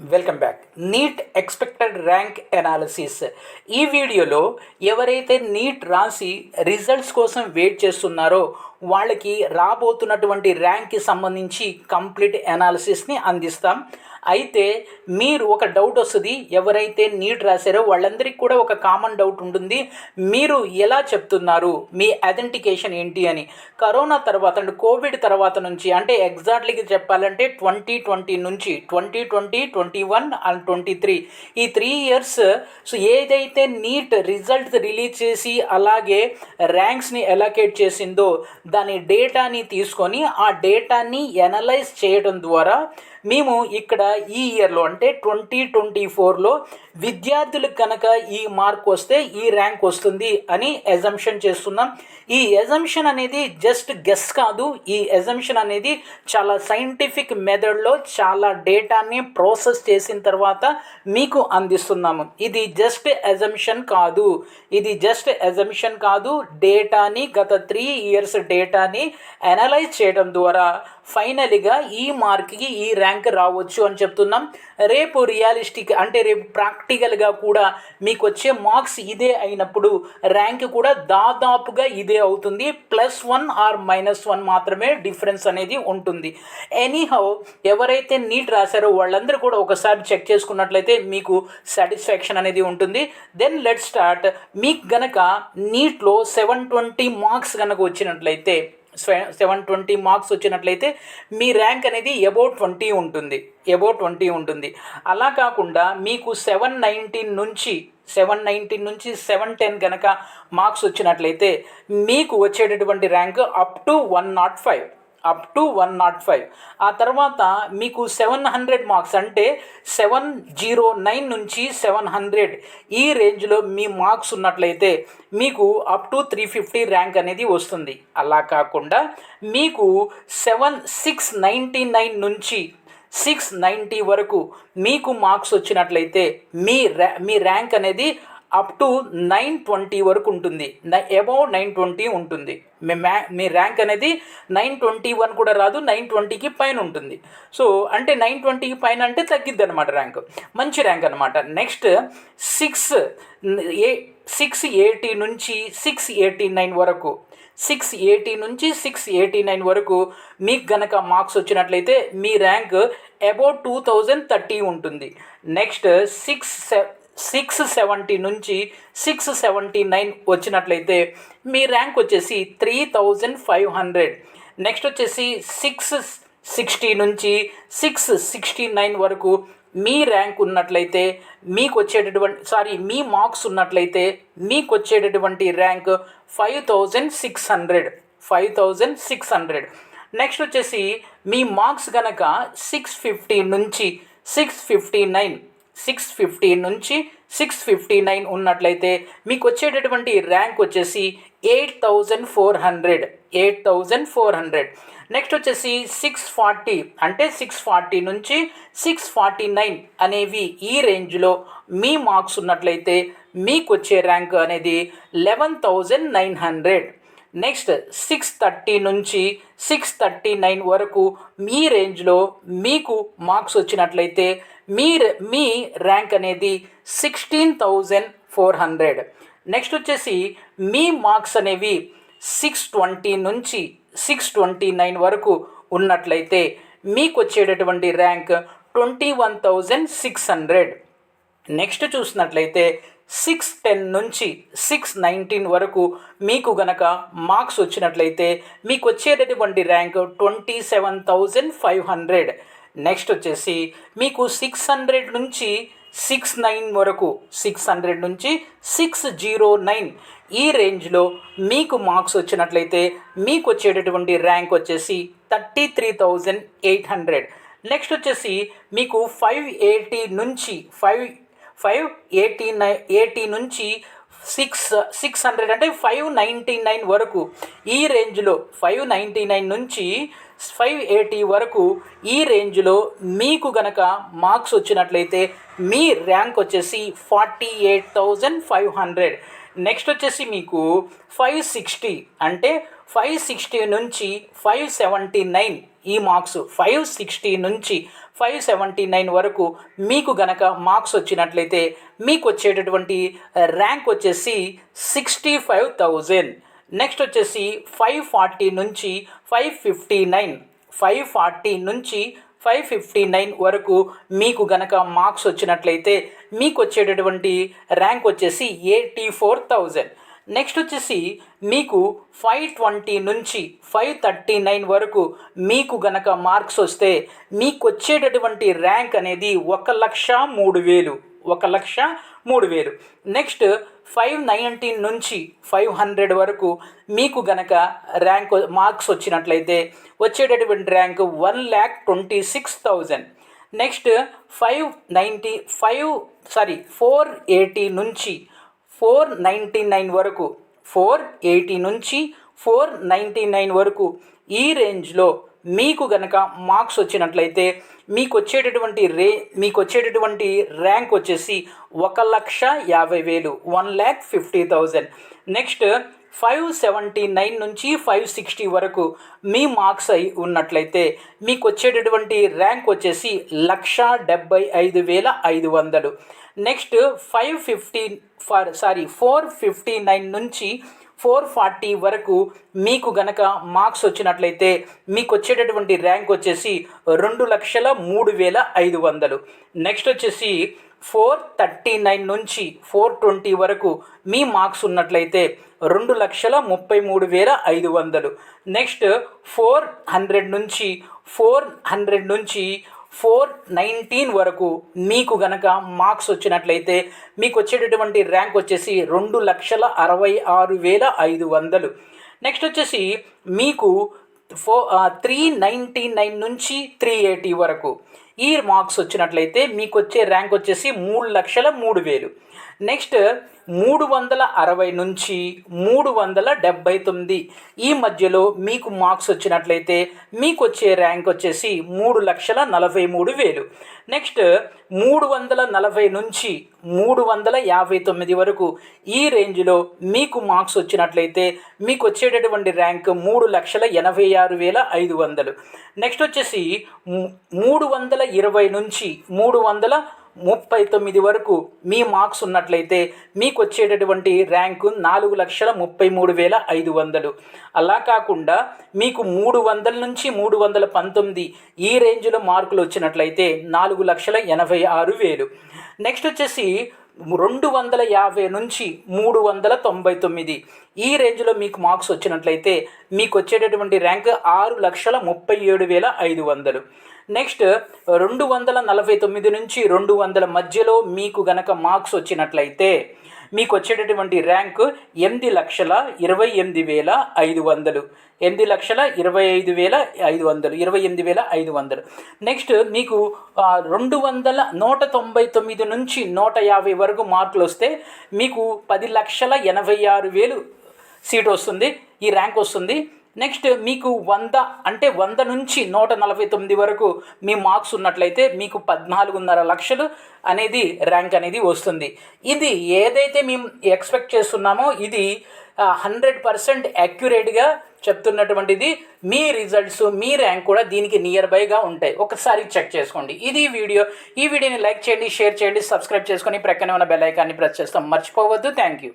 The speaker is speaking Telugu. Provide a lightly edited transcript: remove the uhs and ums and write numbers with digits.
Welcome back. NEET expected rank analysis. ఈ వీడియోలో ఎవరైతే నీట్ రాసి రిజల్ట్స్ కోసం వెయిట్ చేస్తున్నారో వాళ్ళకి రాబోతున్నటువంటి ర్యాంక్కి సంబంధించి కంప్లీట్ ఎనాలిసిస్ని అందిస్తాం. అయితే మీరు ఒక డౌట్ వస్తుంది, ఎవరైతే నీట్ రాశారో వాళ్ళందరికీ కూడా ఒక కామన్ డౌట్ ఉంటుంది, మీరు ఎలా చెప్తున్నారు, మీ ఐడెంటిఫికేషన్ ఏంటి అని. కరోనా తర్వాత అంటే కోవిడ్ తర్వాత నుంచి అంటే ఎగ్జాక్ట్లీగా చెప్పాలంటే 2020 నుంచి 2020, 21 అండ్ 23 ఈ 3 ఇయర్స్ సో ఏదైతే నీట్ రిజల్ట్స్ రిలీజ్ చేసి అలాగే ర్యాంక్స్ని ఎలకేట్ చేసిందో దాని డేటాని తీసుకొని ఆ డేటాని ఎనలైజ్ చేయడం ద్వారా మేము ఇక్కడ ఈ ఇయర్లో అంటే 2024లో విద్యార్థులకు కనుక ఈ మార్క్ వస్తే ఈ ర్యాంక్ వస్తుంది అని ఎజంప్షన్ చేస్తున్నాం. ఈ ఎజంప్షన్ అనేది జస్ట్ గెస్ కాదు, ఈ ఎజంప్షన్ అనేది చాలా సైంటిఫిక్ మెథడ్లో చాలా డేటాని ప్రాసెస్ చేసిన తర్వాత మీకు అందిస్తున్నాము. ఇది జస్ట్ ఎజంప్షన్ కాదు, డేటాని గత 3 ఇయర్స్ డేటాని అనలైజ్ చేయడం ద్వారా ఫైనల్గా ఈ మార్క్కి ఈ ర్యాంక్ రావచ్చు అని చెప్తున్నాం. రేపు రియలిస్టిక్ అంటే రేపు ప్రాక్టికల్గా కూడా మీకు వచ్చే మార్క్స్ ఇదే అయినప్పుడు ర్యాంక్ కూడా దాదాపుగా ఇదే అవుతుంది. +1 ఆర్ -1 మాత్రమే డిఫరెన్స్ అనేది ఉంటుంది. ఎనీహౌ ఎవరైతే నీట్ రాశారో వాళ్ళందరూ కూడా ఒకసారి చెక్ చేసుకున్నట్లయితే మీకు సాటిస్ఫాక్షన్ అనేది ఉంటుంది. Then let start. మీకు గనక నీట్లో 720 మార్క్స్ కనుక వచ్చినట్లయితే 720 మార్క్స్ వచ్చినట్లయితే మీ ర్యాంక్ అనేది అబౌట్ 20 ఉంటుంది. అలా కాకుండా మీకు 719 నుంచి 710 కనుక మార్క్స్ వచ్చినట్లయితే మీకు వచ్చేటటువంటి ర్యాంక్ అప్ టు 105. ఆ తర్వాత మీకు 700 మార్క్స్ అంటే 709 నుంచి 700 ఈ రేంజ్లో మీ మార్క్స్ ఉన్నట్లయితే మీకు అప్ టు 350 ర్యాంక్ అనేది వస్తుంది. అలా కాకుండా మీకు 699 నుంచి 690 వరకు మీకు మార్క్స్ వచ్చినట్లయితే మీ ర్యాంక్ అనేది అప్ టు 920 వరకు ఉంటుంది, అబౌవ్ 920 ఉంటుంది. మీ ర్యాంక్ అనేది 921 కూడా రాదు, 920కి పైన ఉంటుంది. సో అంటే 920కి పైన అంటే తగ్గిద్ది అనమాట ర్యాంక్, మంచి ర్యాంక్ అనమాట. నెక్స్ట్ 680 నుంచి 689 వరకు 689 వరకు మీకు గనక మార్క్స్ వచ్చినట్లయితే మీ ర్యాంక్ అబౌట్ 2030 ఉంటుంది. నెక్స్ట్ 670 నుంచి 679 వచ్చినట్లయితే మీ ర్యాంక్ వచ్చేసి 3500. నెక్స్ట్ వచ్చేసి 660 నుంచి 669 వరకు మీ ర్యాంక్ ఉన్నట్లయితే మీ మార్క్స్ ఉన్నట్లయితే మీకు వచ్చేటటువంటి ర్యాంక్ 5600. నెక్స్ట్ వచ్చేసి మీ మార్క్స్ కనుక 650 నుంచి 659 ఉన్నట్లయితే మీకు వచ్చేటటువంటి ర్యాంక్ వచ్చేసి 8400. నెక్స్ట్ వచ్చేసి 640 అంటే 640 నుంచి 649 అనేవి ఈ రేంజ్లో మీ మార్క్స్ ఉన్నట్లయితే మీకు వచ్చే ర్యాంక్ అనేది 11900. నెక్స్ట్ 630 నుంచి 639 వరకు మీ రేంజ్లో మీకు మార్క్స్ వచ్చినట్లయితే మీ ర్యాంక్ అనేది 16400. నెక్స్ట్ వచ్చేసి మీ మార్క్స్ అనేవి 620 నుంచి 629 వరకు ఉన్నట్లయితే మీకు వచ్చేటటువంటి ర్యాంక్ 21600. నెక్స్ట్ చూసినట్లయితే 610 నుంచి 619 వరకు మీకు గనక మార్క్స్ వచ్చినట్లయితే మీకు వచ్చేటటువంటి ర్యాంక్ 27500. నెక్స్ట్ వచ్చేసి మీకు 600 నుంచి 609 ఈ రేంజ్లో మీకు మార్క్స్ వచ్చినట్లయితే మీకు వచ్చేటటువంటి ర్యాంక్ వచ్చేసి 33800. నెక్స్ట్ వచ్చేసి మీకు 580 నుంచి 600 అంటే 599 వరకు ఈ రేంజ్లో 599 నుంచి 580 వరకు ఈ రేంజ్లో మీకు గనక మార్క్స్ వచ్చినట్లయితే మీ ర్యాంక్ వచ్చేసి 48500. నెక్స్ట్ వచ్చేసి మీకు 560 అంటే 560 నుంచి 579 ఈ మార్క్స్ 560 నుంచి 579 వరకు మీకు గనక మార్క్స్ వచ్చినట్లయితే మీకు వచ్చేటటువంటి ర్యాంక్ వచ్చేసి 65,000. నెక్స్ట్ వచ్చేసి 540 నుంచి 559 వరకు మీకు గనక మార్క్స్ వచ్చినట్లయితే మీకు వచ్చేటటువంటి ర్యాంక్ వచ్చేసి 84,000. నెక్స్ట్ వచ్చేసి మీకు 520 నుంచి 539 వరకు మీకు గనక మార్క్స్ వస్తే మీకు వచ్చేటటువంటి ర్యాంక్ అనేది 1,03,000. నెక్స్ట్ 519 నుంచి 500 వరకు మీకు గనక మార్క్స్ వచ్చినట్లయితే వచ్చేటటువంటి ర్యాంక్ 1,26,000. నెక్స్ట్ 480 నుంచి 499 వరకు ఈ రేంజ్లో మీకు గనక మార్క్స్ వచ్చినట్లయితే మీకు వచ్చేటటువంటి ర్యాంక్ వచ్చేసి 1,50,000, 1,50,000. నెక్స్ట్ 579 నుంచి 560 వరకు మీ మార్క్స్ అయి ఉన్నట్లయితే మీకు వచ్చేటటువంటి ర్యాంక్ వచ్చేసి 1,75,500. నెక్స్ట్ 459 నుంచి 440 వరకు మీకు గనక మార్క్స్ వచ్చినట్లయితే మీకు వచ్చేటటువంటి ర్యాంక్ వచ్చేసి 2,03,500. నెక్స్ట్ వచ్చేసి 439 నుంచి 420 వరకు మీ మార్క్స్ ఉన్నట్లయితే 2,33,500. నెక్స్ట్ 400 నుంచి 419 వరకు మీకు గనక మార్క్స్ వచ్చినట్లయితే మీకు వచ్చేటటువంటి ర్యాంక్ వచ్చేసి 2,66,500. నెక్స్ట్ వచ్చేసి మీకు 399 నుంచి 380 వరకు ఈ మార్క్స్ వచ్చినట్లయితే మీకు వచ్చే ర్యాంక్ వచ్చేసి 3,03,000. నెక్స్ట్ 360 నుంచి 379 ఈ మధ్యలో మీకు మార్క్స్ వచ్చినట్లయితే మీకు వచ్చే ర్యాంక్ వచ్చేసి 3,43,000. నెక్స్ట్ 340 నుంచి 359 వరకు ఈ రేంజ్లో మీకు మార్క్స్ వచ్చినట్లయితే మీకు వచ్చేటటువంటి ర్యాంక్ 3,86,500. నెక్స్ట్ వచ్చేసి 320 నుంచి 339 వరకు మీ మార్క్స్ ఉన్నట్లయితే మీకు వచ్చేటటువంటి ర్యాంకు 4,33,500. అలా కాకుండా మీకు 300 నుంచి 319 ఈ రేంజ్లో మార్కులు వచ్చినట్లయితే 4,86,000. నెక్స్ట్ వచ్చేసి 250 నుంచి 399 ఈ రేంజ్లో మీకు మార్క్స్ వచ్చినట్లయితే మీకు వచ్చేటటువంటి ర్యాంక్ 6,37,500. నెక్స్ట్ 249 నుంచి 200 మధ్యలో మీకు గనక మార్క్స్ వచ్చినట్లయితే మీకు వచ్చేటటువంటి ర్యాంక్ 8,28,500. 8,25,500. నెక్స్ట్ మీకు 199 నుంచి 150 వరకు మార్కులు వస్తే మీకు 10,86,000 సీట్ వస్తుంది, ఈ ర్యాంక్ వస్తుంది. నెక్స్ట్ మీకు 100 నుంచి 149 వరకు మీ మార్క్స్ ఉన్నట్లయితే మీకు 14.5 లక్షలు అనేది ర్యాంక్ అనేది వస్తుంది. ఇది ఏదైతే మేము ఎక్స్పెక్ట్ చేస్తున్నామో ఇది 100% యాక్యురేట్గా చెప్తున్నటువంటిది. మీ రిజల్ట్స్, మీ ర్యాంక్ కూడా దీనికి నియర్ బైగా ఉంటాయి. ఒకసారి చెక్ చేసుకోండి. ఇది ఈ వీడియోని లైక్ చేయండి, షేర్ చేయండి, సబ్స్క్రైబ్ చేసుకొని ప్రక్కనే ఉన్న బెల్ ఐకాన్ని ప్రెస్ చేస్తాం మర్చిపోవద్దు. Thank you.